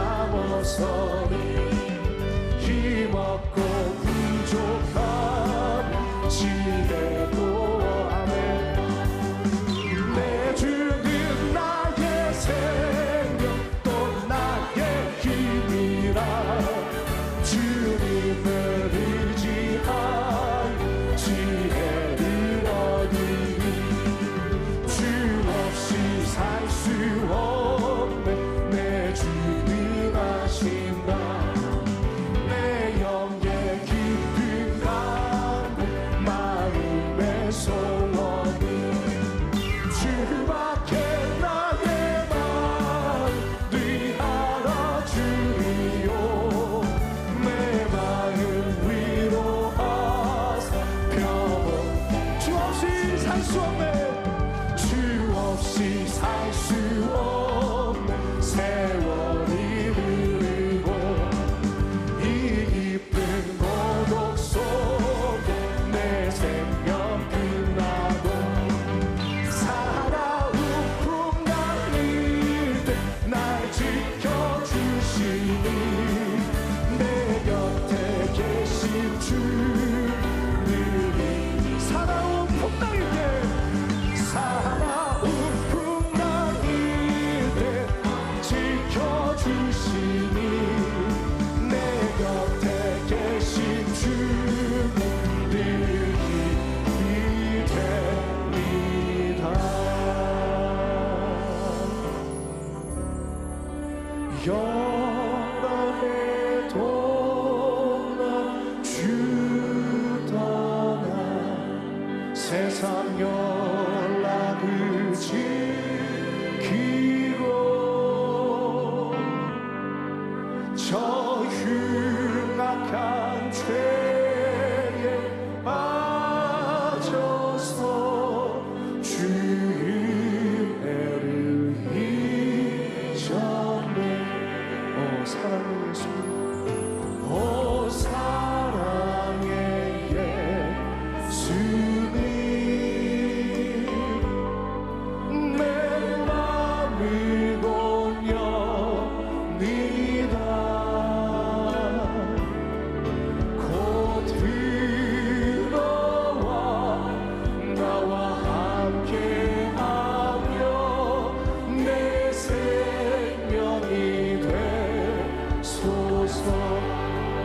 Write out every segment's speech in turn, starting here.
넘어서니 힘없고 부족함 지혜도 아멘. 내 주는 나의 생명 또 나의 힘이라 주님을 의지하여 지혜를 얻으니 주 없이 살 수 없네 내 주님 하신다. 내 영의 깊은 강구 마음의 소원이 주밖에 나의 마음 위하여 주리요. 내 마음 위로하사 평온 주 없이 살 수 없네 주 없이 살 수 없네 세월이 흐르고 이 깊은 고독 속에 내 생명 끝나고 살아온 풍랑일 때 날 지켜주시니 내 곁에 계신 주님이 살아온 풍랑일 때 살아온 풍랑일 때 지켜주시니 내 곁에 계신 주님이 이됩니다. 영광의 동안 주 떠나 세상 연락을 지키고 저 흉악한 죄에 빠져서 주님을 잊었네. 오 사랑의 예수 오 사랑의 예수님 내 맘을 공연이다. 곧 들어와 나와 함께하며 내 생명이 되소서.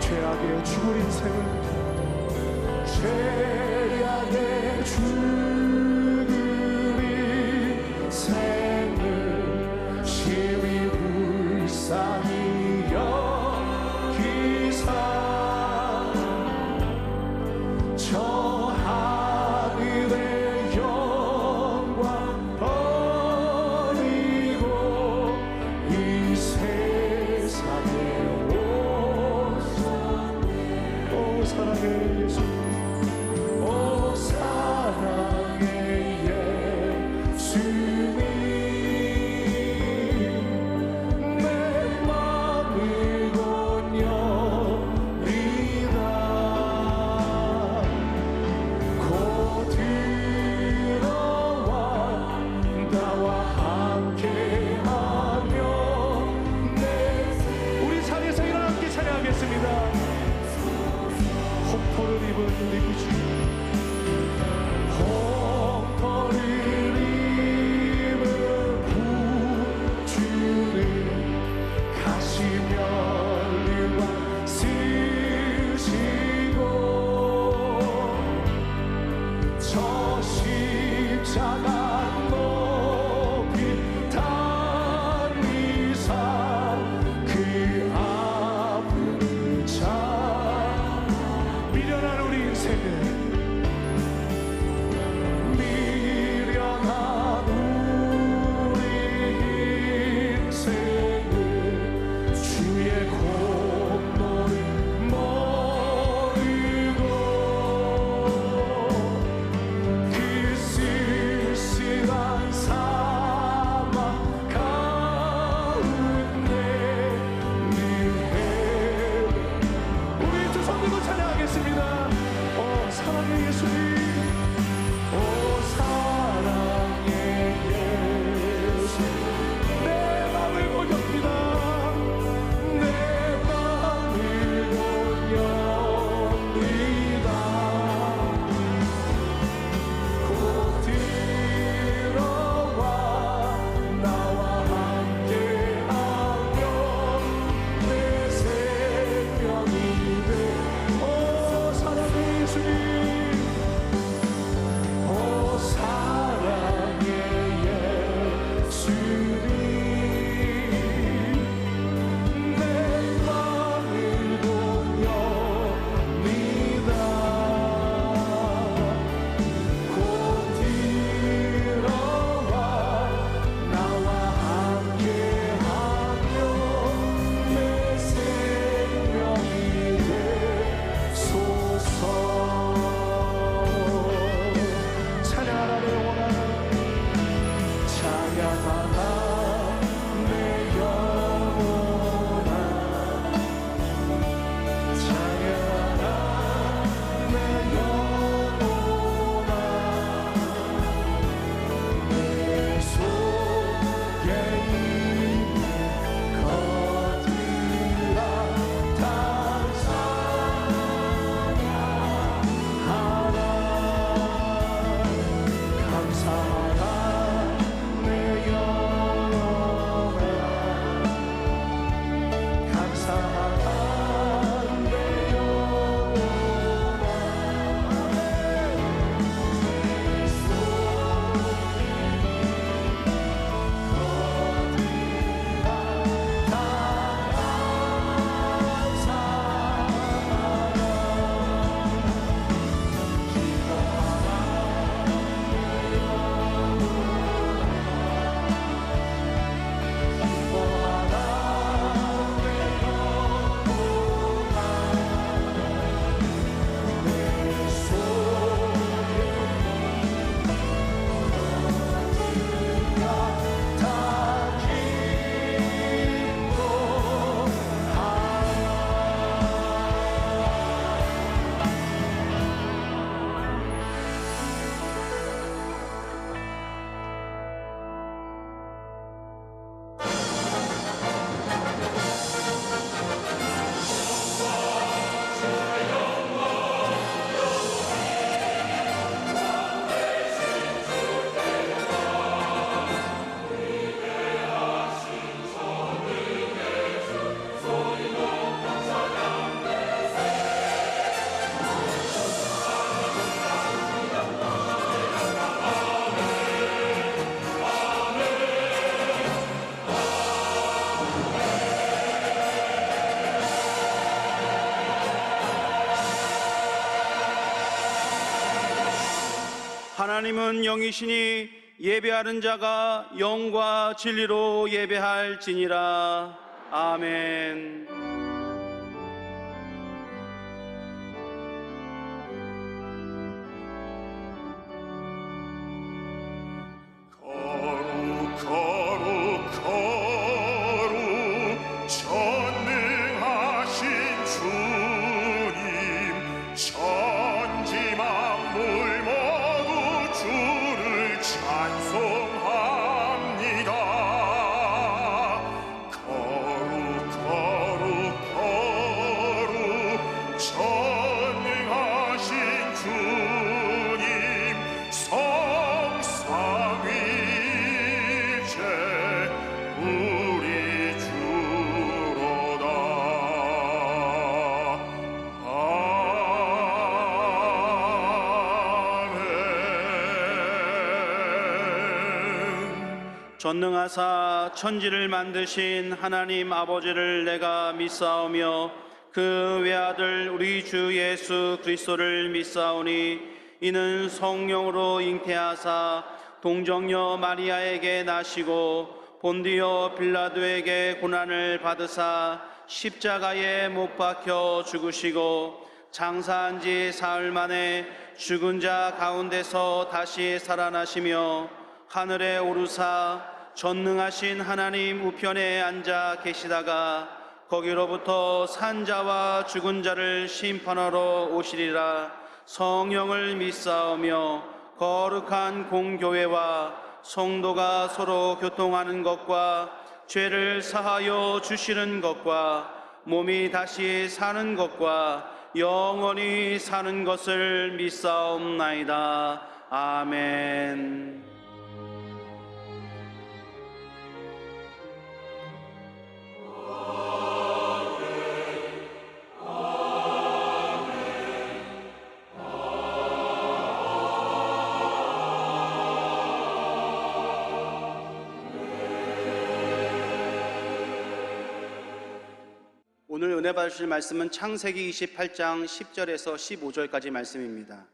죄악의 죽을 인생을 죄악의 죽을 인생을 시위 불쌍히 여기사 저 하늘의 영광 버리고 이 세상에 오셨네. 오 사랑의 예수 오 사랑 하나님은 영이시니 예배하는 자가 영과 진리로 예배할지니라. 아멘. 전능하사 천지를 만드신 하나님 아버지를 내가 믿사오며 그 외아들 우리 주 예수 그리스도를 믿사오니 이는 성령으로 잉태하사 동정녀 마리아에게 나시고 본디오 빌라도에게 고난을 받으사 십자가에 못 박혀 죽으시고 장사한 지 사흘 만에 죽은 자 가운데서 다시 살아나시며 하늘에 오르사 전능하신 하나님 우편에 앉아 계시다가 거기로부터 산자와 죽은 자를 심판하러 오시리라. 성령을 믿사오며 거룩한 공교회와 성도가 서로 교통하는 것과 죄를 사하여 주시는 것과 몸이 다시 사는 것과 영원히 사는 것을 믿사옵나이다. 아멘. 오늘 은혜 받으실 말씀은 창세기 28장 10절에서 15절까지 말씀입니다.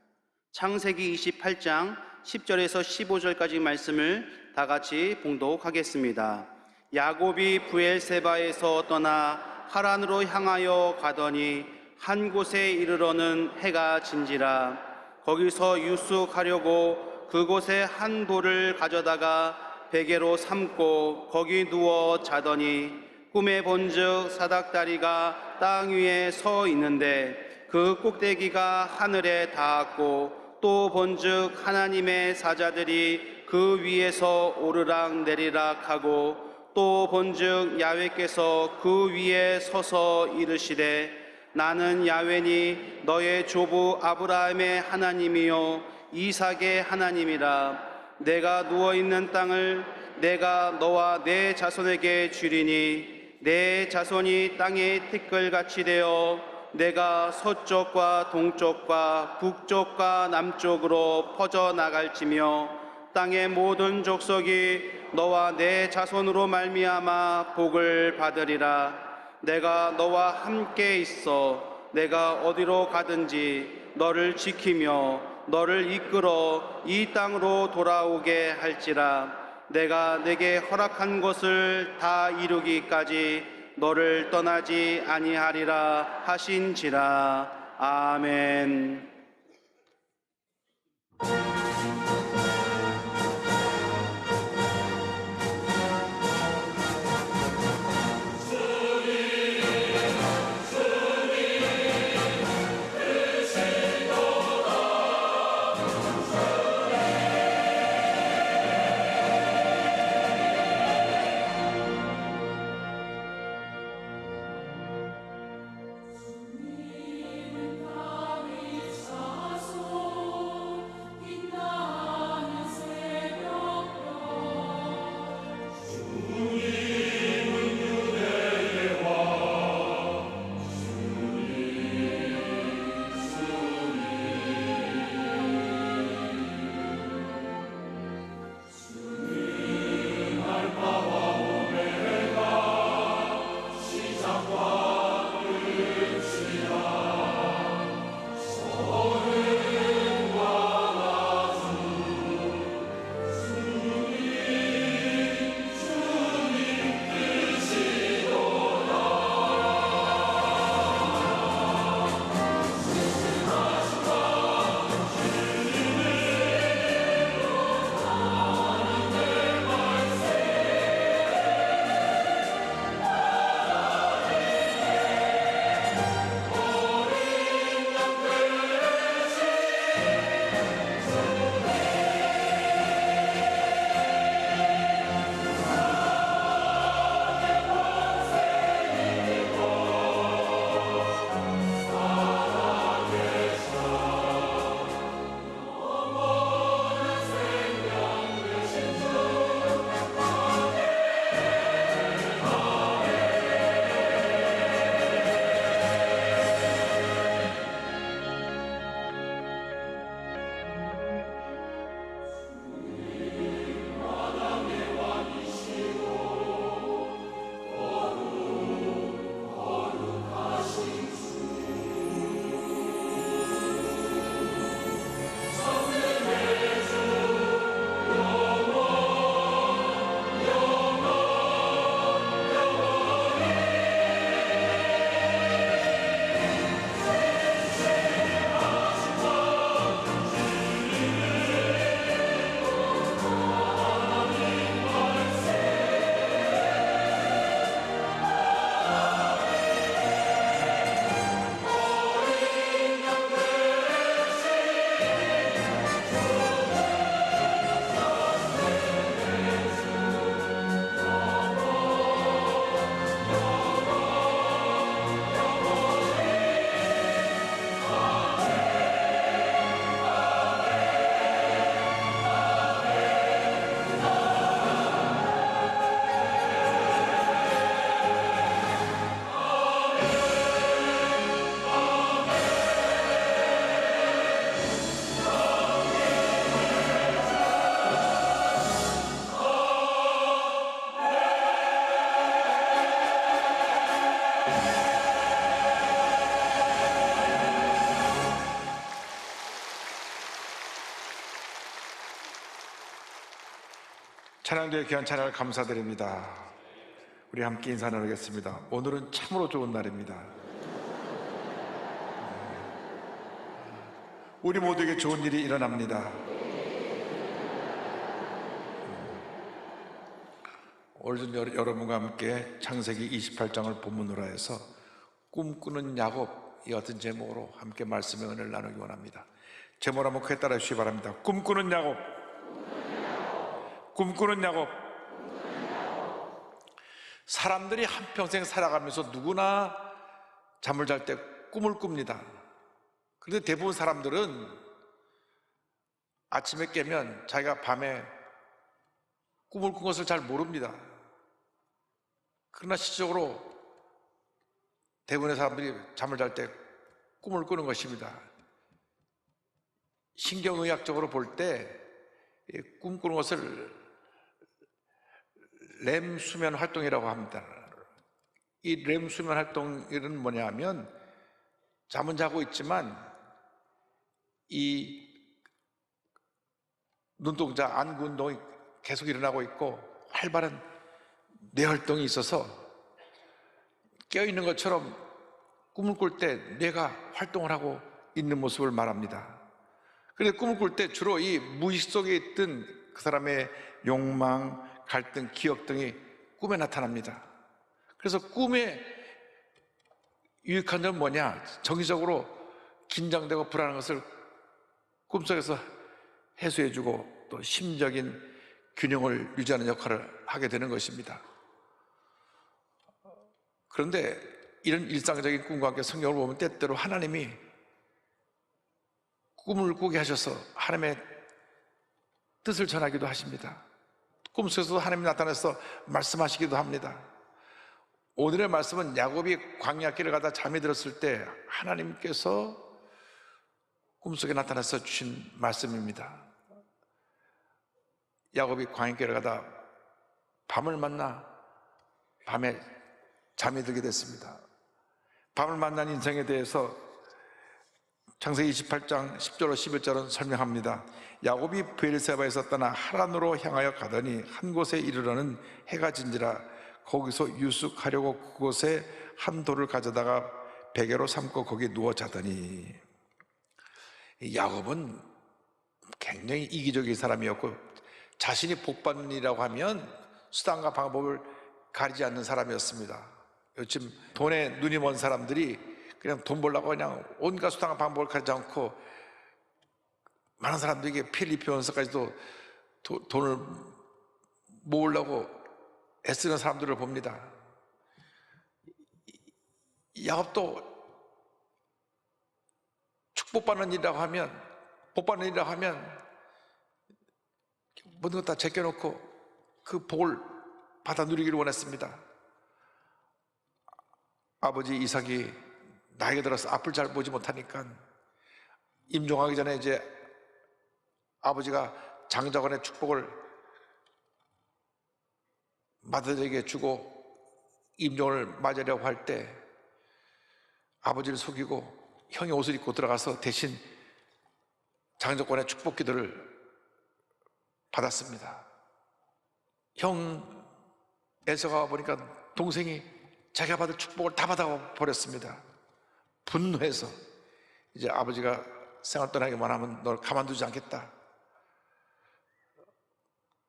창세기 28장 10절에서 15절까지 말씀을 다 같이 봉독하겠습니다. 야곱이 브엘세바에서 떠나 하란으로 향하여 가더니 한 곳에 이르러는 해가 진지라. 거기서 유숙하려고 그곳에 한 돌을 가져다가 베개로 삼고 거기 누워 자더니 꿈에 본즉 사닥다리가 땅 위에 서 있는데 그 꼭대기가 하늘에 닿았고 또 본즉 하나님의 사자들이 그 위에서 오르락 내리락 하고 또 본즉 야훼께서 그 위에 서서 이르시되 나는 야훼니 너의 조부 아브라함의 하나님이요 이삭의 하나님이라. 내가 누워있는 땅을 내가 너와 내 자손에게 주리니 내 자손이 땅의 티끌같이 되어 내가 서쪽과 동쪽과 북쪽과 남쪽으로 퍼져나갈지며 땅의 모든 족속이 너와 내 자손으로 말미암아 복을 받으리라. 내가 너와 함께 있어 내가 어디로 가든지 너를 지키며 너를 이끌어 이 땅으로 돌아오게 할지라. 내가 내게 허락한 것을 다 이루기까지 너를 떠나지 아니하리라 하신지라. 아멘. 찬양대의 귀한 찬양을 감사드립니다. 우리 함께 인사 나누겠습니다. 오늘은 참으로 좋은 날입니다. 우리 모두에게 좋은 일이 일어납니다. 오늘 여러분과 함께 창세기 28장을 본문으로 해서 꿈꾸는 야곱, 이 같은 제목으로 함께 말씀의 은혜를 나누기 원합니다. 제목을 한번 크게 따라 주시기 바랍니다. 꿈꾸는 야곱, 꿈꾸는 야곱. 사람들이 한평생 살아가면서 누구나 잠을 잘 때 꿈을 꿉니다. 그런데 대부분 사람들은 아침에 깨면 자기가 밤에 꿈을 꾼 것을 잘 모릅니다. 그러나 실질적으로 대부분의 사람들이 잠을 잘 때 꿈을 꾸는 것입니다. 신경의학적으로 볼 때 꿈꾸는 것을 렘 수면 활동이라고 합니다. 이 렘 수면 활동은 뭐냐면 잠은 자고 있지만 이 눈동자, 안구 운동이 계속 일어나고 있고 활발한 뇌활동이 있어서 깨어있는 것처럼 꿈을 꿀 때 뇌가 활동을 하고 있는 모습을 말합니다. 그런데 꿈을 꿀 때 주로 이 무의식 속에 있던 그 사람의 욕망, 갈등, 기억 등이 꿈에 나타납니다. 그래서 꿈에 유익한 점은 뭐냐? 정기적으로 긴장되고 불안한 것을 꿈속에서 해소해주고 또 심적인 균형을 유지하는 역할을 하게 되는 것입니다. 그런데 이런 일상적인 꿈과 함께 성경을 보면 때때로 하나님이 꿈을 꾸게 하셔서 하나님의 뜻을 전하기도 하십니다. 꿈속에서도 하나님이 나타나서 말씀하시기도 합니다. 오늘의 말씀은 야곱이 광야길을 가다 잠이 들었을 때 하나님께서 꿈속에 나타나서 주신 말씀입니다. 야곱이 광야길을 가다 밤을 만나 밤에 잠이 들게 됐습니다. 밤을 만난 인생에 대해서 창세기 28장 10절로 11절은 설명합니다. 야곱이 브엘세바에서 떠나 하란으로 향하여 가더니 한 곳에 이르러는 해가 진지라 거기서 유숙하려고 그곳에 한 돌을 가져다가 베개로 삼고 거기 누워 자더니. 야곱은 굉장히 이기적인 사람이었고 자신이 복받는 일이라고 하면 수단과 방법을 가리지 않는 사람이었습니다. 요즘 돈에 눈이 먼 사람들이 그냥 돈 벌려고 그냥 온갖 수단과 방법을 가리지 않고 많은 사람들에게 피를 입히면서까지도 돈을 모으려고 애쓰는 사람들을 봅니다. 야곱도 축복받는 일이라고 하면, 복받는 일이라고 하면 모든 것 다 제껴놓고 그 복을 받아 누리기를 원했습니다. 아버지 이삭이 나이가 들어서 앞을 잘 보지 못하니까 임종하기 전에 이제 아버지가 장자권의 축복을 맏아들에게 주고 임종을 맞으려고 할 때 아버지를 속이고 형이 옷을 입고 들어가서 대신 장자권의 축복 기도를 받았습니다. 형 에서가 보니까 동생이 자기가 받을 축복을 다 받아버렸습니다. 분노해서 이제 아버지가 생을 떠나기만 하면 널 가만두지 않겠다.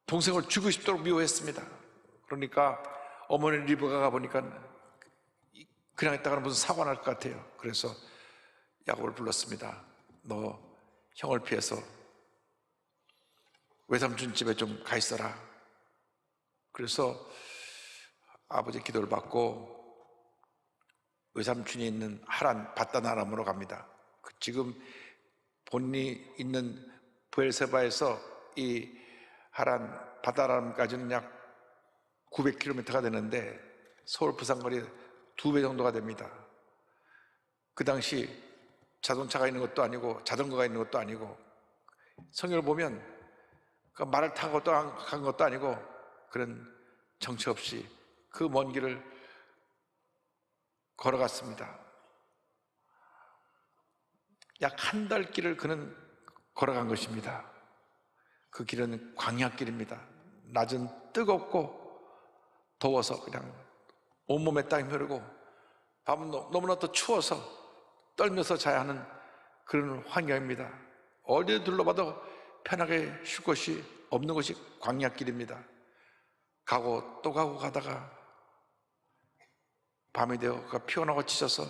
동생을 죽이고 싶도록 미워했습니다. 그러니까 어머니 리브가가 보니까 그냥 있다가는 무슨 사고 날 것 같아요. 그래서 야곱을 불렀습니다. 너 형을 피해서 외삼촌 집에 좀 가 있어라. 그래서 아버지 기도를 받고 외삼촌이 있는 하란 바다나람으로 갑니다. 지금 본인이 있는 브엘세바에서 이 하란 바다나람까지는 약 900km가 되는데 서울 부산 거리 2배 정도가 됩니다. 그 당시 자동차가 있는 것도 아니고 자전거가 있는 것도 아니고 성경을 보면 말을 타고 간 것도 아니고 그런 정처 없이 그 먼 길을 걸어갔습니다. 약 한 달 길을 그는 걸어간 것입니다. 그 길은 광야길입니다. 낮은 뜨겁고 더워서 그냥 온몸에 땀이 흐르고, 밤은 너무나 또 추워서 떨면서 자야 하는 그런 환경입니다. 어디를 둘러봐도 편하게 쉴 곳이 없는 곳이 광야길입니다. 가고 또 가고 가다가 밤이 되어 그가 피곤하고 지쳐서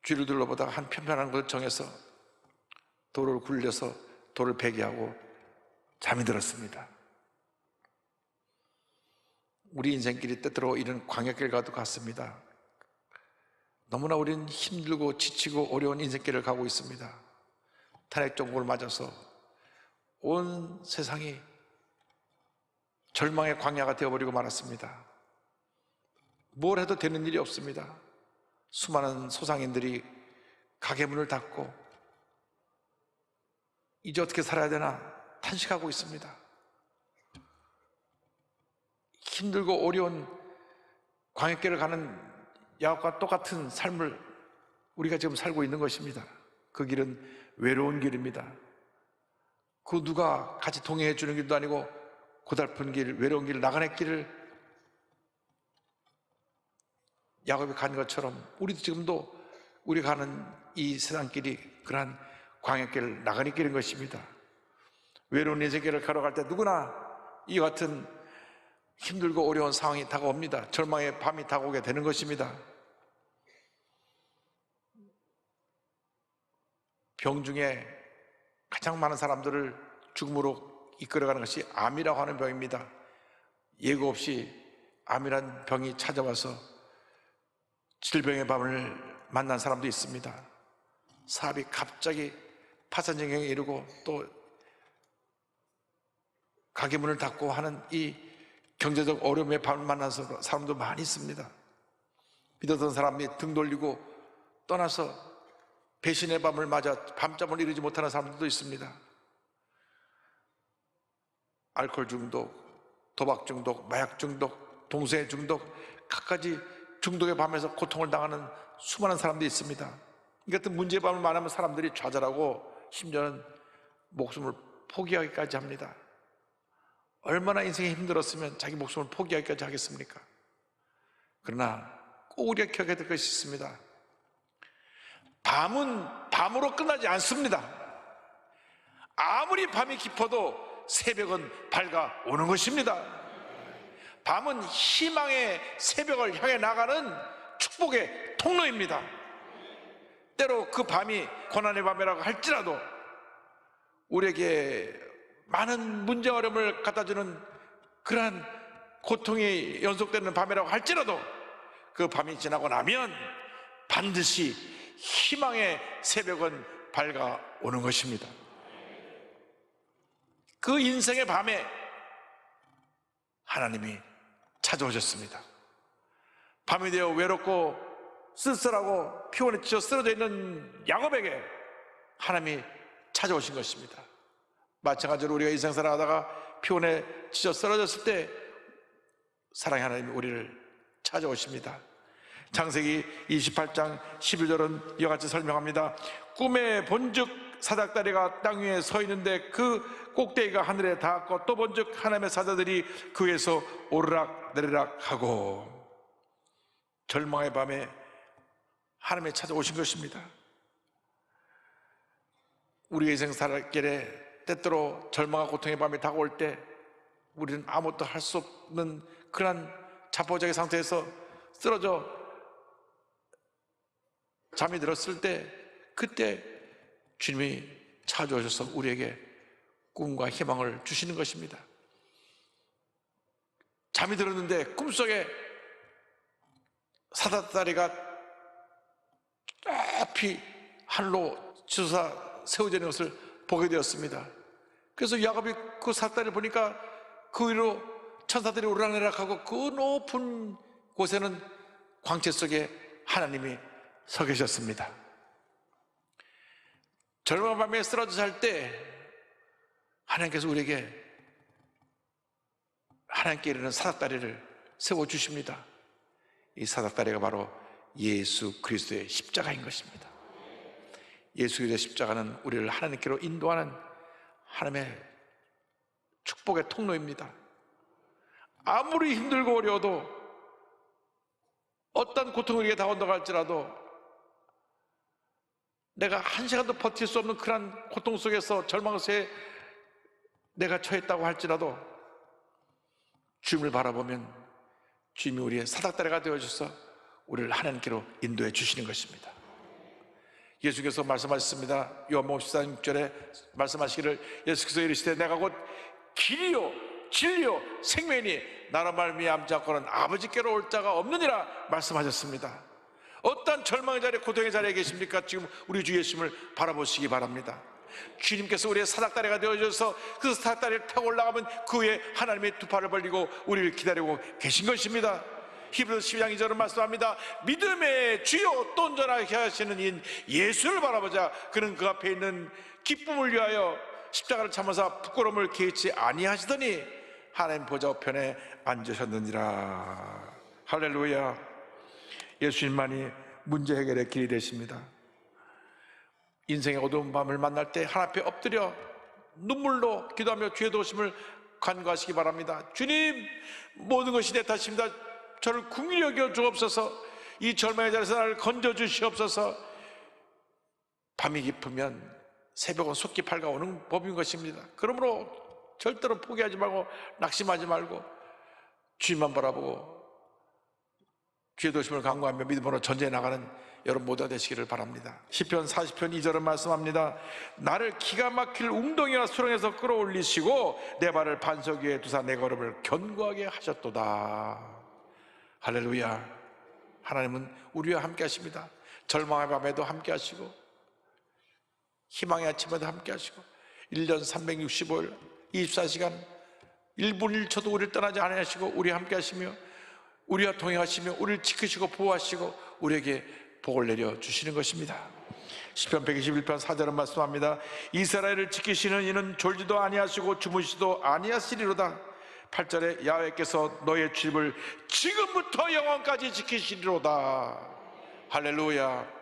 뒤를 둘러보다가 한 편편한 곳을 정해서 돌을 굴려서 돌을 베개하고 잠이 들었습니다. 우리 인생길이 때때로 이런 광야길과도 같습니다. 너무나 우리는 힘들고 지치고 어려운 인생길을 가고 있습니다. 탄핵 정부를 맞아서 온 세상이 절망의 광야가 되어버리고 말았습니다. 뭘 해도 되는 일이 없습니다. 수많은 소상인들이 가게 문을 닫고 이제 어떻게 살아야 되나 탄식하고 있습니다. 힘들고 어려운 광야길을 가는 야곱과 똑같은 삶을 우리가 지금 살고 있는 것입니다. 그 길은 외로운 길입니다. 그 누가 같이 동행해 주는 길도 아니고 고달픈 길, 외로운 길, 나그네 길을 야곱이 간 것처럼 우리도 지금도 우리가 가는 이 세상길이 그러한 광야길, 나그네 길인 것입니다. 외로운 인생길을 걸어갈 때 누구나 이 같은 힘들고 어려운 상황이 다가옵니다. 절망의 밤이 다가오게 되는 것입니다. 병 중에 가장 많은 사람들을 죽음으로 이끌어가는 것이 암이라고 하는 병입니다. 예고 없이 암이란 병이 찾아와서 질병의 밤을 만난 사람도 있습니다. 사업이 갑자기 파산정경에 이르고 또 가게 문을 닫고 하는 이 경제적 어려움의 밤을 만난 사람도 많이 있습니다. 믿었던 사람이 등 돌리고 떠나서 배신의 밤을 맞아 밤잠을 이루지 못하는 사람들도 있습니다. 알코올 중독, 도박 중독, 마약 중독, 동성애 중독, 갖가지 중독의 밤에서 고통을 당하는 수많은 사람들이 있습니다. 이 같은 문제의 밤을 만나면 사람들이 좌절하고 심지어는 목숨을 포기하기까지 합니다. 얼마나 인생이 힘들었으면 자기 목숨을 포기하기까지 하겠습니까? 그러나 꼭 우리가 기억해야 될 것이 있습니다. 밤은 밤으로 끝나지 않습니다. 아무리 밤이 깊어도 새벽은 밝아오는 것입니다. 밤은 희망의 새벽을 향해 나가는 축복의 통로입니다. 때로 그 밤이 고난의 밤이라고 할지라도 우리에게 많은 문제 어려움을 갖다주는 그러한 고통이 연속되는 밤이라고 할지라도 그 밤이 지나고 나면 반드시 희망의 새벽은 밝아오는 것입니다. 그 인생의 밤에 하나님이 찾아오셨습니다. 밤이 되어 외롭고 쓸쓸하고 피곤에 지쳐 쓰러져 있는 야곱에게 하나님이 찾아오신 것입니다. 마찬가지로 우리가 인생 살아가다가 피곤에 지쳐 쓰러졌을 때 사랑의 하나님이 우리를 찾아오십니다. 창세기 28장 11절은 이와 같이 설명합니다. 꿈에 본즉 사닥다리가 땅 위에 서 있는데 그 꼭대기가 하늘에 닿았고 또 본즉 하나님의 사자들이 그 위에서 오르락 내리락 하고. 절망의 밤에 하나님이 찾아오신 것입니다. 우리 인생 살아길에 때때로 절망과 고통의 밤이 다가올 때 우리는 아무것도 할 수 없는 그런 자포자기 상태에서 쓰러져 잠이 들었을 때 그때 주님이 찾아오셔서 우리에게 꿈과 희망을 주시는 것입니다. 잠이 들었는데 꿈속에 사닥다리가 높이 하늘로 치솟아 세워져 있는 것을 보게 되었습니다. 그래서 야곱이 그 사닥다리를 보니까 그 위로 천사들이 오르락내리락하고 그 높은 곳에는 광채 속에 하나님이 서 계셨습니다. 절망 밤에 쓰러져 잘 때 하나님께서 우리에게 하나님께 이르는 사닥다리를 세워주십니다. 이 사닥다리가 바로 예수 그리스도의 십자가인 것입니다. 예수 그리스도의 십자가는 우리를 하나님께로 인도하는 하나님의 축복의 통로입니다. 아무리 힘들고 어려워도, 어떤 고통이 우리에게 다가온다고 할지라도, 내가 한 시간도 버틸 수 없는 그런 고통 속에서 절망에 내가 처했다고 할지라도 주님을 바라보면 주님이 우리의 사닥다리가 되어주셔서 우리를 하나님께로 인도해 주시는 것입니다. 예수께서 말씀하셨습니다. 요한복음 14장 6절에 말씀하시기를, 예수께서 이르시되 내가 곧 길이요 진리요 생명이니 나로 말미암지 않고는 아버지께로 올 자가 없느니라 말씀하셨습니다. 어떠한 절망의 자리에, 고통의 자리에 계십니까? 지금 우리 주 예수님을 바라보시기 바랍니다. 주님께서 우리의 사닥다리가 되어주셔서 그 사닥다리를 타고 올라가면 그 후에 하나님의 두 팔을 벌리고 우리를 기다리고 계신 것입니다. 히브리서 12장 2절은 말씀합니다. 믿음의 주요 또 온전하게 하시는 인 예수를 바라보자. 그는 그 앞에 있는 기쁨을 위하여 십자가를 참으사 부끄러움을 개의치 아니하시더니 하나님 보좌 우편에 앉으셨느니라. 할렐루야. 예수님만이 문제 해결의 길이 되십니다. 인생의 어두운 밤을 만날 때 하나님 앞에 엎드려 눈물로 기도하며 주의 도우심을 간구하시기 바랍니다. 주님, 모든 것이 내 탓입니다. 저를 긍휼히 여겨 주옵소서. 이 절망의 자리에서 나를 건져 주시옵소서. 밤이 깊으면 새벽은 속히 밝아오는 법인 것입니다. 그러므로 절대로 포기하지 말고 낙심하지 말고 주님만 바라보고 주의 도심을 간구하며 믿음으로 전쟁에 나가는 여러분 모두가 되시기를 바랍니다. 시편 40편 2절은 말씀합니다. 나를 기가 막힐 웅덩이와 수렁에서 끌어올리시고 내 발을 반석 위에 두사 내 걸음을 견고하게 하셨도다. 할렐루야. 하나님은 우리와 함께 하십니다. 절망의 밤에도 함께 하시고 희망의 아침에도 함께 하시고 1년 365일 24시간 1분 1초도 우리를 떠나지 않으시고 우리와 함께 하시며 우리와 동행하시며 우리를 지키시고 보호하시고 우리에게 복을 내려 주시는 것입니다. 시편 121편 4절은 말씀합니다. 이스라엘을 지키시는 이는 졸지도 아니하시고 주무시도 아니하시리로다. 8절에 야훼께서 너의 출입을 지금부터 영원까지 지키시리로다. 할렐루야.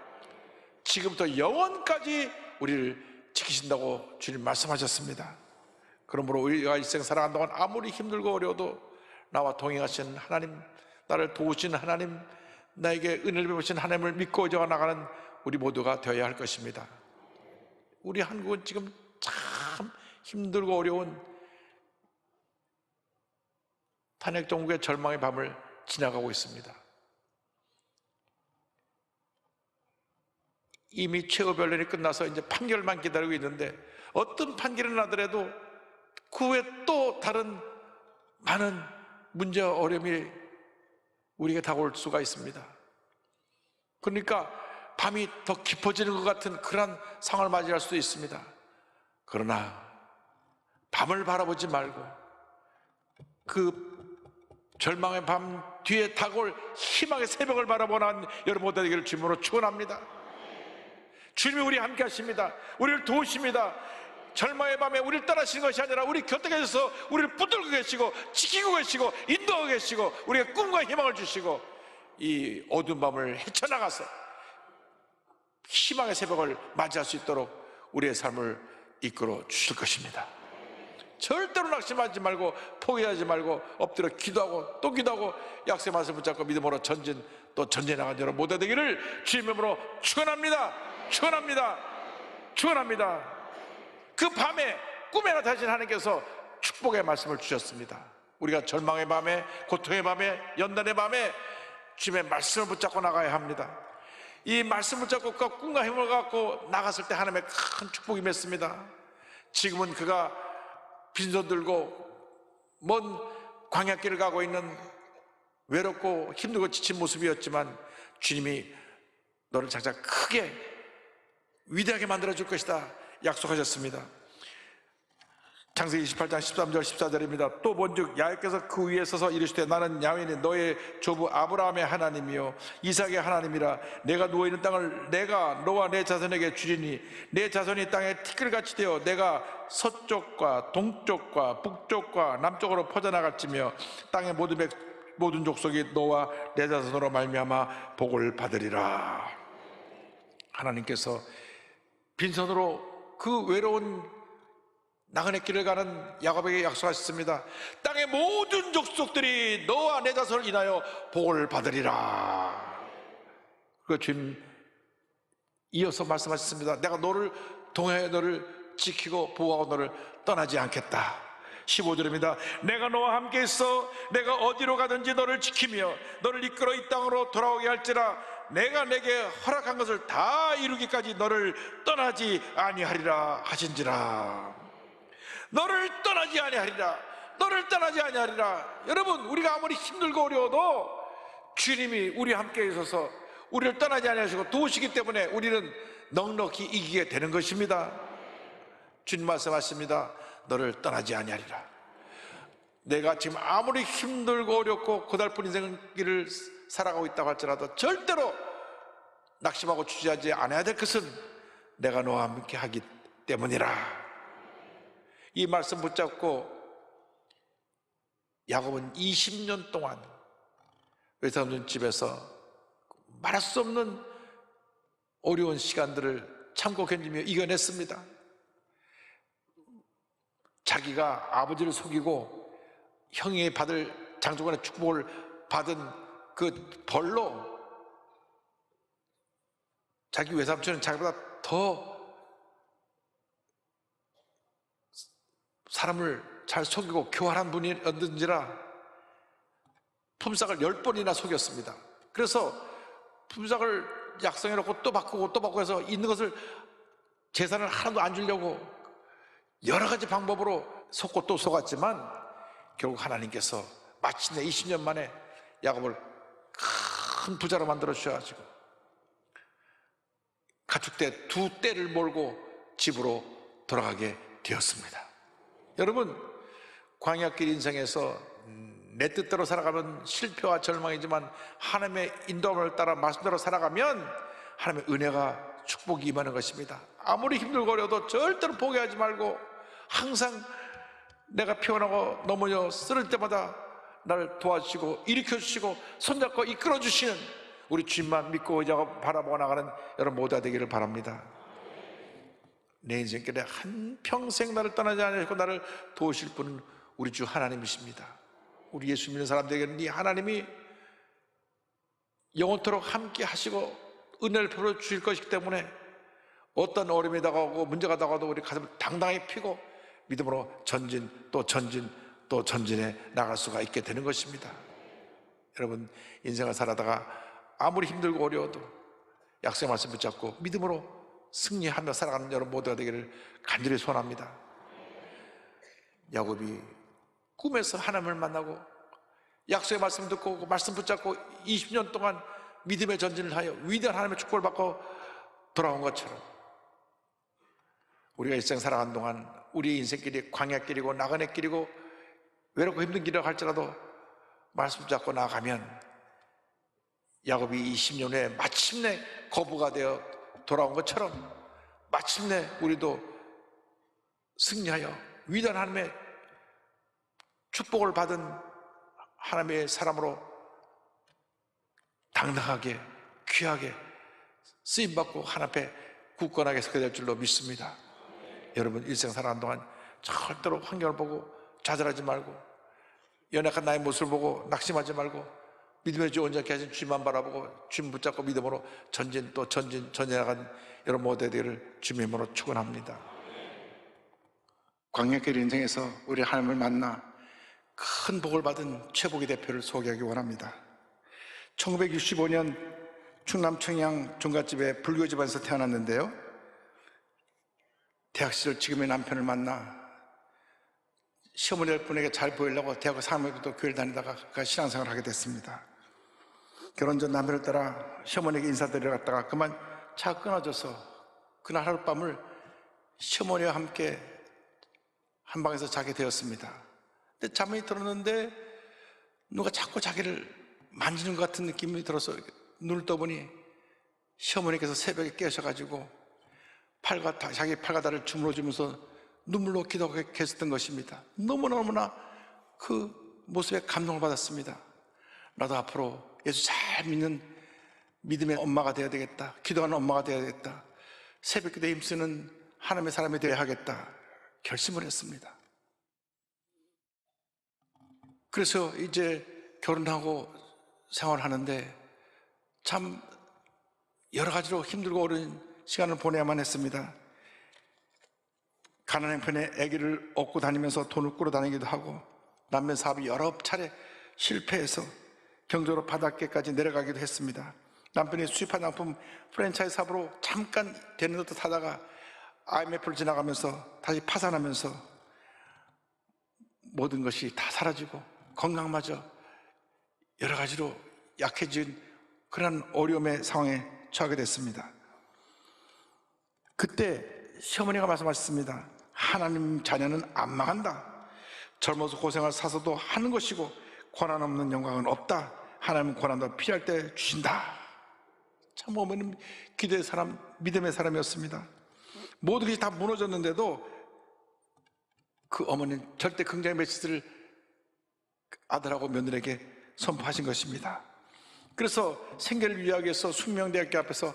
지금부터 영원까지 우리를 지키신다고 주님 말씀하셨습니다. 그러므로 우리가 일생 살아가는 동안 아무리 힘들고 어려워도 나와 동행하신 하나님, 나를 도우신 하나님, 나에게 은혜를 베푸신 하나님을 믿고 이어가 나가는 우리 모두가 되어야 할 것입니다. 우리 한국은 지금 참 힘들고 어려운 탄핵정국의 절망의 밤을 지나가고 있습니다. 이미 최후 변론이 끝나서 이제 판결만 기다리고 있는데 어떤 판결이 나더라도 그 후에 또 다른 많은 문제와 어려움이 우리에게 다가올 수가 있습니다. 그러니까 밤이 더 깊어지는 것 같은 그런 상황을 맞이할 수도 있습니다. 그러나 밤을 바라보지 말고 그 절망의 밤 뒤에 다가올 희망의 새벽을 바라보는 여러분 모두 되기를 주님으로 축원합니다. 주님이 우리 함께 하십니다. 우리를 도우십니다. 절망의 밤에 우리를 떠나시는 것이 아니라 우리 곁에 계셔서 우리를 붙들고 계시고 지키고 계시고 인도하고 계시고 우리의 꿈과 희망을 주시고 이 어두운 밤을 헤쳐나가서 희망의 새벽을 맞이할 수 있도록 우리의 삶을 이끌어 주실 것입니다. 절대로 낙심하지 말고 포기하지 말고 엎드려 기도하고 또 기도하고 약속의 말씀을 붙잡고 믿음으로 전진 또 전진해 나가는 여러분 모두 되기를 주님의 이름으로 축원합니다. 축원합니다. 축원합니다. 그 밤에 꿈에 나타나신 하나님께서 축복의 말씀을 주셨습니다. 우리가 절망의 밤에, 고통의 밤에, 연단의 밤에 주님의 말씀을 붙잡고 나가야 합니다. 이 말씀을 붙잡고 그 꿈과 힘을 갖고 나갔을 때 하나님의 큰 축복이 맺습니다. 지금은 그가 빈손 들고 먼 광야길을 가고 있는 외롭고 힘들고 지친 모습이었지만 주님이 너를 장차 크게 위대하게 만들어줄 것이다 약속하셨습니다. 창세기 28장 13절 14절입니다. 또 본즉 야훼께서 그 위에 서서 이르시되 나는 야훼니 너의 조부 아브라함의 하나님이요 이삭의 하나님이라. 내가 누워있는 땅을 내가 너와 내 자손에게 주리니 내 자손이 땅에 티끌같이 되어 내가 서쪽과 동쪽과 북쪽과 남쪽으로 퍼져나갈지며 땅의 모든 모든 족속이 너와 내 자손으로 말미암아 복을 받으리라. 하나님께서 빈손으로 그 외로운 나그네 길을 가는 야곱에게 약속하셨습니다. 땅의 모든 족속들이 너와 내 자손을 인하여 복을 받으리라. 그 주님 이어서 말씀하셨습니다. 내가 너를 동행하여 너를 지키고 보호하고 너를 떠나지 않겠다. 15절입니다. 내가 너와 함께 있어 내가 어디로 가든지 너를 지키며 너를 이끌어 이 땅으로 돌아오게 할지라 내가 내게 허락한 것을 다 이루기까지 너를 떠나지 아니하리라 하신지라. 너를 떠나지 아니하리라. 너를 떠나지 아니하리라. 여러분, 우리가 아무리 힘들고 어려워도 주님이 우리 함께 있어서 우리를 떠나지 아니하시고 도우시기 때문에 우리는 넉넉히 이기게 되는 것입니다. 주님 말씀하십니다. 너를 떠나지 아니하리라. 내가 지금 아무리 힘들고 어렵고 고달픈 인생길을 살아가고 있다고 할지라도 절대로 낙심하고 주저하지 않아야 될 것은 내가 너와 함께 하기 때문이라. 이 말씀 붙잡고 야곱은 20년 동안 외삼촌 집에서 말할 수 없는 어려운 시간들을 참고 견디며 이겨냈습니다. 자기가 아버지를 속이고 형이 받을 장족원의 축복을 받은 그 벌로 자기 외삼촌은 자기보다 더 사람을 잘 속이고 교활한 분이었는지라 품삯을 10번이나 속였습니다. 그래서 품삯을 약속해놓고 또 바꾸고 또 바꾸고 해서 있는 것을 재산을 하나도 안 주려고 여러 가지 방법으로 속고 또 속았지만 결국 하나님께서 마침내 20년 만에 야곱을 큰 부자로 만들어 주셔가지고 가축대 2떼를 몰고 집으로 돌아가게 되었습니다. 여러분, 광야길 인생에서 내 뜻대로 살아가면 실패와 절망이지만 하나님의 인도함을 따라 말씀대로 살아가면 하나님의 은혜가 축복이 임하는 것입니다. 아무리 힘들고 어려워도 절대로 포기하지 말고 항상 내가 피곤하고 넘어져 쓰러질 때마다 나를 도와주시고 일으켜주시고 손잡고 이끌어주시는 우리 주님만 믿고 의지하고 바라보고 나가는 여러분 모두가 되기를 바랍니다. 내 인생길에 한평생 나를 떠나지 않으시고 나를 도우실 분은 우리 주 하나님이십니다. 우리 예수 믿는 사람들에게는 이 하나님이 영원토록 함께 하시고 은혜를 베풀어 주실 것이기 때문에 어떤 어려움이 다가오고 문제가 다가와도 우리 가슴을 당당히 펴고 믿음으로 전진 또 전진 또 전진해 나갈 수가 있게 되는 것입니다. 여러분, 인생을 살아다가 아무리 힘들고 어려워도 약속의 말씀 붙잡고 믿음으로 승리하며 살아가는 여러분 모두가 되기를 간절히 소원합니다. 야곱이 꿈에서 하나님을 만나고 약속의 말씀 듣고 그 말씀 붙잡고 20년 동안 믿음의 전진을 하여 위대한 하나님의 축복을 받고 돌아온 것처럼 우리가 일생 살아가는 동안 우리의 인생길이 광야길이고 나그네 길이고 외롭고 힘든 길이라고 할지라도 말씀 붙잡고 나아가면 야곱이 20년 후에 마침내 거부가 되어 돌아온 것처럼 마침내 우리도 승리하여 위대한 하나님의 축복을 받은 하나님의 사람으로 당당하게 귀하게 쓰임받고 하나님 앞에 굳건하게 서게 될 줄로 믿습니다. 여러분, 일생 살아가는 동안 절대로 환경을 보고 좌절하지 말고 연약한 나의 모습을 보고 낙심하지 말고 믿음의 주 온전케 하신 주님만 바라보고 주님 붙잡고 믿음으로 전진 또 전진 전진해가는 여러분 모두의 되기를 주님의 이름으로 축원합니다. 광야길 인생에서 우리 하나님을 만나 큰 복을 받은 최복의 대표를 소개하기 원합니다. 1965년 충남 청양 종갓집의 불교 집안에서 태어났는데요, 대학 시절 지금의 남편을 만나 시어머니 분에게 잘 보이려고 대학을 3학년부터 교회를 다니다가 그가 신앙생활을 하게 됐습니다. 결혼 전 남편을 따라 시어머니에게 인사드리러 갔다가 그만 차가 끊어져서 그날 하룻밤을 시어머니와 함께 한 방에서 자게 되었습니다. 근데 잠이 들었는데 누가 자꾸 자기를 만지는 것 같은 느낌이 들어서 눈을 떠보니 시어머니께서 새벽에 깨셔가지고 자기 팔과 다리를 주물러 주면서 눈물로 기도하고 계셨던 것입니다. 너무나 그 모습에 감동을 받았습니다. 나도 앞으로 예수 잘 믿는 믿음의 엄마가 되어야 되겠다, 기도하는 엄마가 되어야 되겠다, 새벽기도에 힘쓰는 하나님의 사람이 되어야 하겠다 결심을 했습니다. 그래서 이제 결혼하고 생활하는데 참 여러 가지로 힘들고 어려운 시간을 보내야만 했습니다. 가난한 편에 아기를 업고 다니면서 돈을 꾸러 다니기도 하고, 남편 사업이 여러 차례 실패해서 경제로 바닥계까지 내려가기도 했습니다. 남편이 수입한 상품 프랜차이즈 사업으로 잠깐 되는 듯 하다가 IMF를 지나가면서 다시 파산하면서 모든 것이 다 사라지고 건강마저 여러 가지로 약해진 그런 어려움의 상황에 처하게 됐습니다. 그때 시어머니가 말씀하셨습니다. 하나님 자녀는 안 망한다. 젊어서 고생을 사서도 하는 것이고 고난 없는 영광은 없다. 하나님은 고난도 필요할 때 주신다. 참 어머니는 기도의 사람, 믿음의 사람이었습니다. 모든 것이 다 무너졌는데도 그 어머니는 절대 긍정의 메시지를 아들하고 며느리에게 선포하신 것입니다. 그래서 생계를 위하기 위해서 숙명대학교 앞에서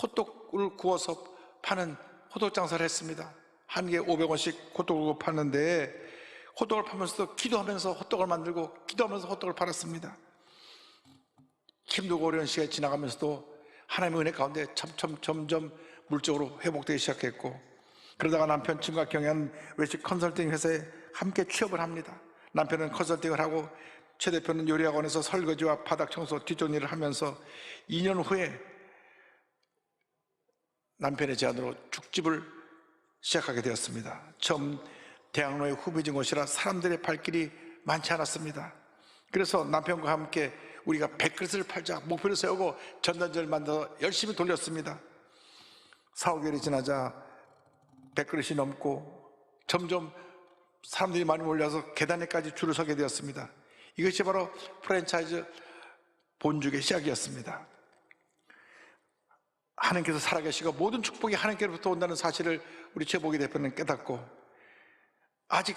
호떡을 구워서 파는 호떡 장사를 했습니다. 한 개에 500원씩 호떡을 파는데, 호떡을 파면서도 기도하면서 호떡을 만들고 기도하면서 호떡을 팔았습니다. 힘들고 어려운 시간이 지나가면서도 하나님의 은혜 가운데 점점 물적으로 회복되기 시작했고, 그러다가 남편 친구가 경영한 외식 컨설팅 회사에 함께 취업을 합니다. 남편은 컨설팅을 하고 최 대표는 요리학원에서 설거지와 바닥 청소, 뒷정리를 하면서 2년 후에 남편의 제안으로 죽집을 시작하게 되었습니다. 처음 대학로에 후배진 곳이라 사람들의 발길이 많지 않았습니다. 그래서 남편과 함께 우리가 100그릇을 팔자 목표를 세우고 전단지를 만들어 열심히 돌렸습니다. 4-5개월이 지나자 100그릇이 넘고 점점 사람들이 많이 몰려서 계단에까지 줄을 서게 되었습니다. 이것이 바로 프랜차이즈 본죽의 시작이었습니다. 하나님께서 살아계시고 모든 축복이 하나님께로부터 온다는 사실을 우리 최복희 대표는 깨닫고, 아직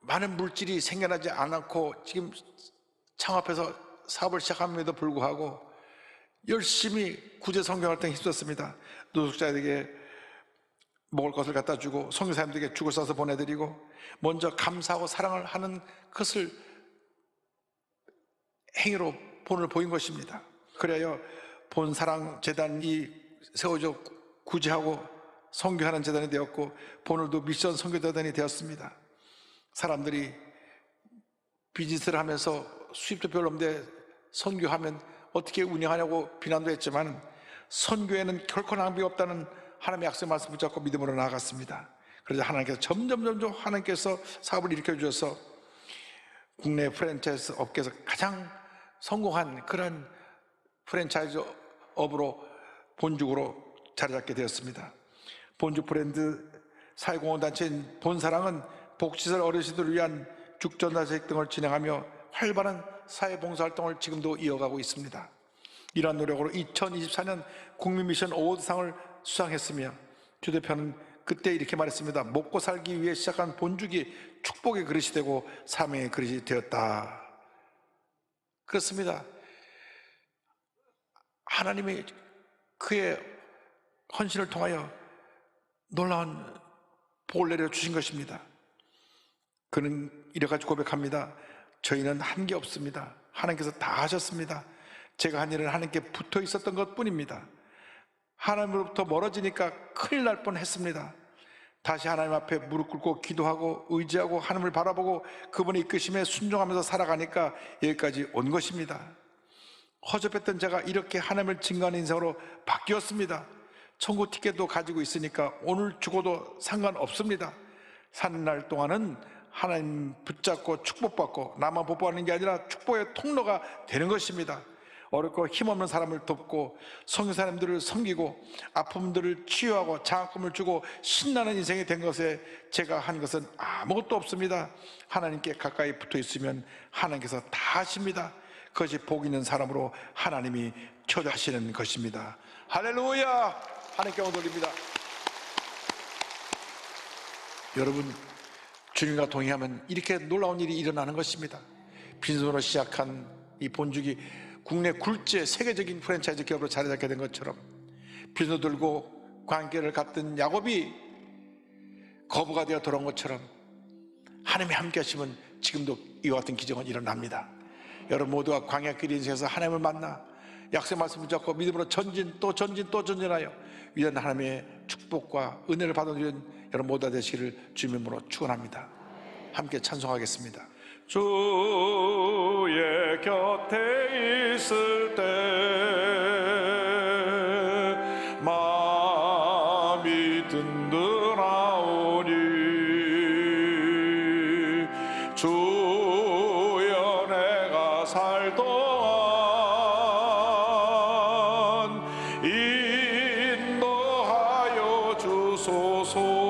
많은 물질이 생겨나지 않았고 지금 창업해서 사업을 시작함에도 불구하고 열심히 구제 성경 활동에 힘썼습니다. 노숙자에게 먹을 것을 갖다 주고 선교사님들에게 죽을 싸서 보내드리고 먼저 감사하고 사랑을 하는 것을 행위로 본을 보인 것입니다. 그래야 본사랑 재단이 세워져 구제하고 선교하는 재단이 되었고, 본을도 미션 선교재단이 되었습니다. 사람들이 비즈니스를 하면서 수입도 별로 없는데 선교하면 어떻게 운영하냐고 비난도 했지만, 선교에는 결코 낭비가 없다는 하나님의 약속의 말씀 붙잡고 믿음으로 나아갔습니다. 그래서 하나님께서 점점 하나님께서 사업을 일으켜 주셔서 국내 프랜차이즈 업계에서 가장 성공한 그런 프랜차이즈 업으로 본죽으로 자리 잡게 되었습니다. 본죽 브랜드 사회공헌단체인 본사랑은 복지시설 어르신들을 위한 죽전자책 등을 진행하며 활발한 사회봉사활동을 지금도 이어가고 있습니다. 이러한 노력으로 2024년 국민미션 어워드상을 수상했으며, 주 대표는 그때 이렇게 말했습니다. 먹고 살기 위해 시작한 본죽이 축복의 그릇이 되고 사명의 그릇이 되었다. 그렇습니다. 하나님이 그의 헌신을 통하여 놀라운 복을 내려주신 것입니다. 그는 이래가지고 고백합니다. 저희는 한 게 없습니다. 하나님께서 다 하셨습니다. 제가 한 일은 하나님께 붙어 있었던 것 뿐입니다. 하나님으로부터 멀어지니까 큰일 날 뻔했습니다. 다시 하나님 앞에 무릎 꿇고 기도하고 의지하고 하나님을 바라보고 그분의 이끄심에 순종하면서 살아가니까 여기까지 온 것입니다. 허접했던 제가 이렇게 하나님을 증거하는 인생으로 바뀌었습니다. 천국 티켓도 가지고 있으니까 오늘 죽어도 상관없습니다. 사는 날 동안은 하나님 붙잡고 축복받고 나만 복받는 게 아니라 축복의 통로가 되는 것입니다. 어렵고 힘없는 사람을 돕고 선교사님들을 섬기고 아픔들을 치유하고 장학금을 주고 신나는 인생이 된 것에 제가 한 것은 아무것도 없습니다. 하나님께 가까이 붙어 있으면 하나님께서 다 하십니다. 그것이 복 있는 사람으로 하나님이 초대하시는 것입니다. 할렐루야! 하나님께 영광 돌립니다. 여러분, 주님과 동행하면 이렇게 놀라운 일이 일어나는 것입니다. 빈손으로 시작한 이 본죽이 국내 굴제 세계적인 프랜차이즈 기업으로 자리 잡게 된 것처럼 빚을 들고 관계를 갖던 야곱이 거부가 되어 돌아온 것처럼 하나님이 함께 하시면 지금도 이와 같은 기적은 일어납니다. 여러분 모두가 광야길 인생에서 하나님을 만나 약속의 말씀 붙잡고 믿음으로 전진 또 전진하여 위대한 하나님의 축복과 은혜를 받아들이는 여러분 모두가 되시기를 주님의 이름으로 축원합니다. 함께 찬송하겠습니다. 주의 곁에 있을 때 마음이 든든하오니 주여 내가 살 동안 인도하여 주소서.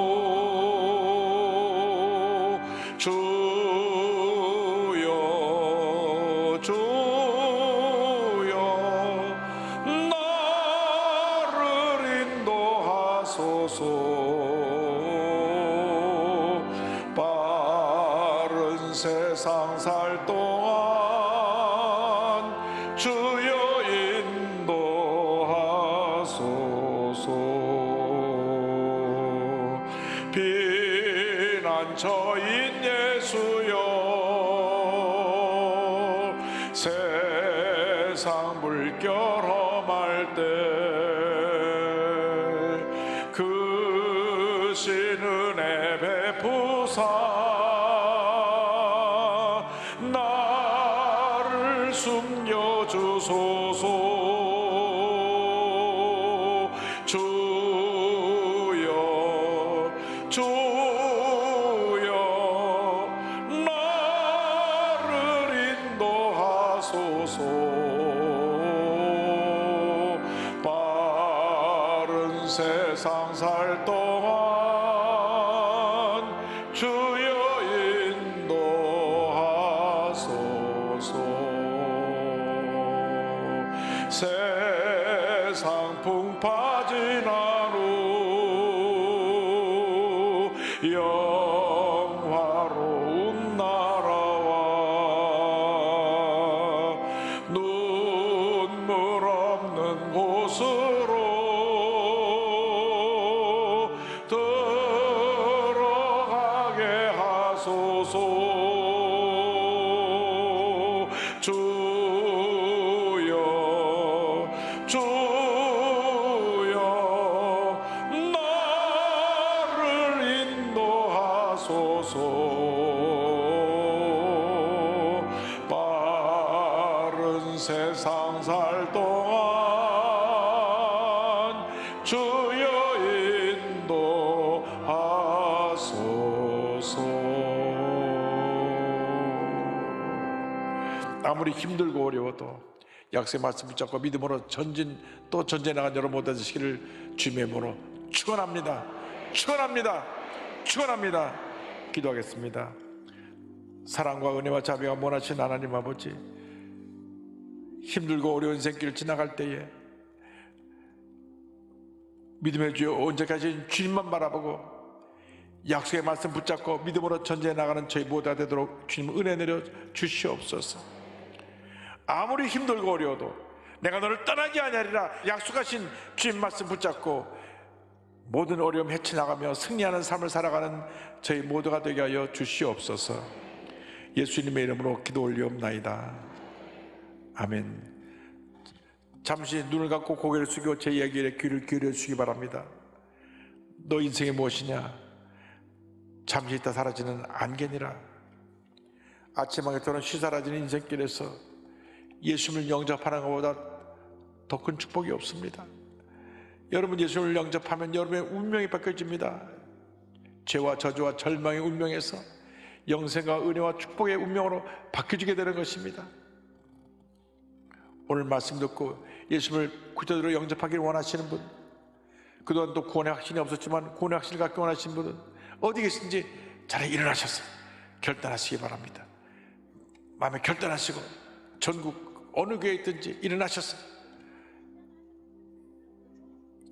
빠른 세상 살 동안 주여 인도하소서. 피난처인 예수여 세상 물결 험할 때 그 은혜 베푸사 나를 숨겨주소서. 주여 나를 인도하소서. 빠른 세상 살 동안 주여 인도하소서. 세상 풍 빠진 하루 영화로운 나라와 눈물 없는 곳으로 들어가게 하소서. 주여 나를 인도하소서. 빠른 세상 살 동안 주여 인도하소서. 아무리 힘들고 어려워도 약속의 말씀 붙잡고 믿음으로 전진 또 전진해 나간 여러분 모두 되시기를 주님의 이름으로 축원합니다. 기도하겠습니다. 사랑과 은혜와 자비가 원하신 하나님 아버지, 힘들고 어려운 인생길을 지나갈 때에 믿음의 주여 언제까지 주님만 바라보고 약속의 말씀 붙잡고 믿음으로 전진해 나가는 저희 모두가 되도록 주님 은혜 내려 주시옵소서. 아무리 힘들고 어려워도 내가 너를 떠나지 아니하리라 약속하신 주님 말씀 붙잡고 모든 어려움 헤쳐나가며 승리하는 삶을 살아가는 저희 모두가 되게 하여 주시옵소서. 예수님의 이름으로 기도 올리옵나이다. 아멘. 잠시 눈을 감고 고개를 숙이고 제 이야기에 귀를 기울여 주시기 바랍니다. 너 인생이 무엇이냐? 잠시 있다 사라지는 안개니라. 아침하게 또는 쉬사라지는 인생길에서 예수님을 영접하는 것보다 더 큰 축복이 없습니다. 여러분 예수님을 영접하면 여러분의 운명이 바뀌어집니다. 죄와 저주와 절망의 운명에서 영생과 은혜와 축복의 운명으로 바뀌어지게 되는 것입니다. 오늘 말씀 듣고 예수님을 구주로 영접하기를 원하시는 분, 그동안 또 구원의 확신이 없었지만 구원의 확신을 갖기 원하시는 분은 어디 계신지 자리에 일어나셔서 결단하시기 바랍니다. 마음에 결단하시고 전국 어느 교회에 있든지 일어나셔서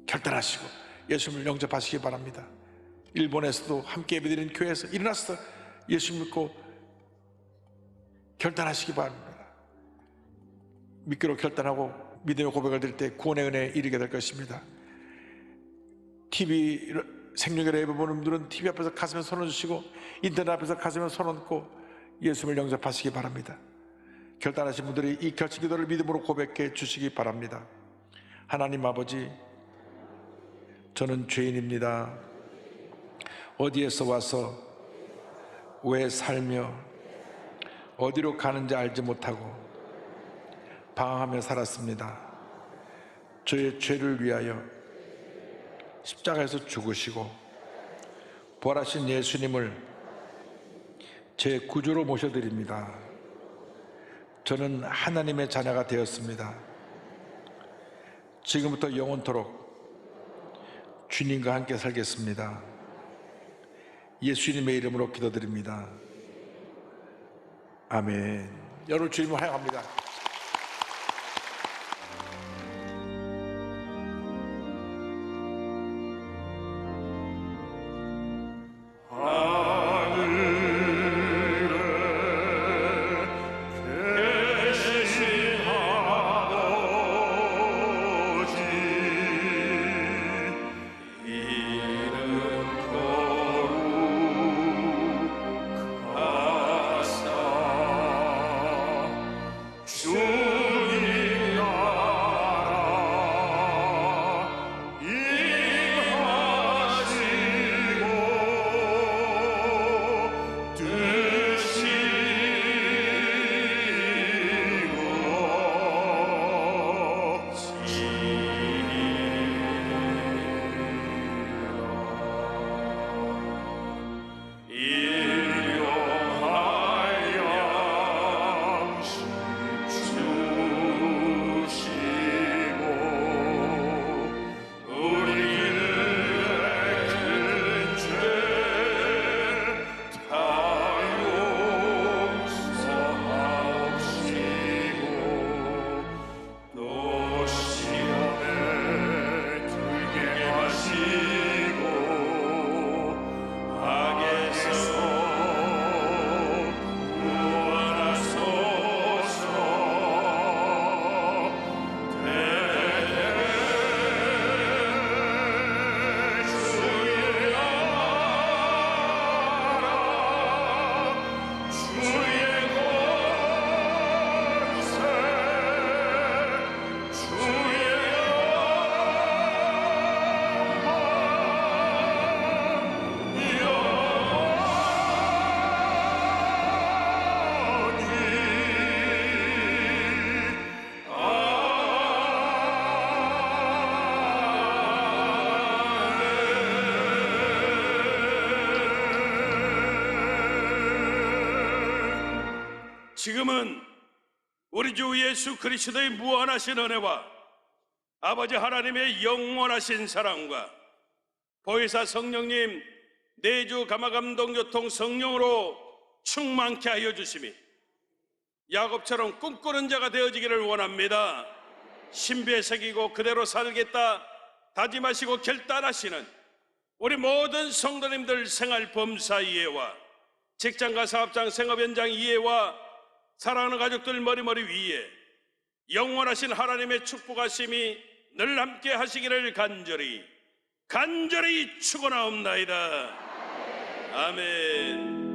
결단하시고 예수님을 영접하시기 바랍니다. 일본에서도 함께 예배드리는 교회에서 일어나서 예수 믿고 결단하시기 바랍니다. 믿기로 결단하고 믿음의 고백을 드릴 때 구원의 은혜에 이르게 될 것입니다. TV 생명의 예배 보는 분들은 TV 앞에서 가슴에 손을 주시고 인터넷 앞에서 가슴에 손 얹고 예수님을 영접하시기 바랍니다. 결단하신 분들이 이 결심 기도를 믿음으로 고백해 주시기 바랍니다. 하나님 아버지, 저는 죄인입니다. 어디에서 와서 왜 살며 어디로 가는지 알지 못하고 방황하며 살았습니다. 저의 죄를 위하여 십자가에서 죽으시고 부활하신 예수님을 제 구주로 모셔드립니다. 저는 하나님의 자녀가 되었습니다. 지금부터 영원토록 주님과 함께 살겠습니다. 예수님의 이름으로 기도드립니다. 아멘. 여러분 주님을 환영합니다. 지금은 우리 주 예수 그리스도의 무한하신 은혜와 아버지 하나님의 영원하신 사랑과 보혜사 성령님 내주 감화감동 교통 성령으로 충만케 하여 주시니 야곱처럼 꿈꾸는 자가 되어지기를 원합니다. 신비에 새기고 그대로 살겠다 다짐하시고 결단하시는 우리 모든 성도님들 생활 범사 이해와 직장과 사업장 생업 현장 이해와 사랑하는 가족들 머리머리 위에 영원하신 하나님의 축복하심이 늘 함께 하시기를 간절히 축원하옵나이다. 아멘.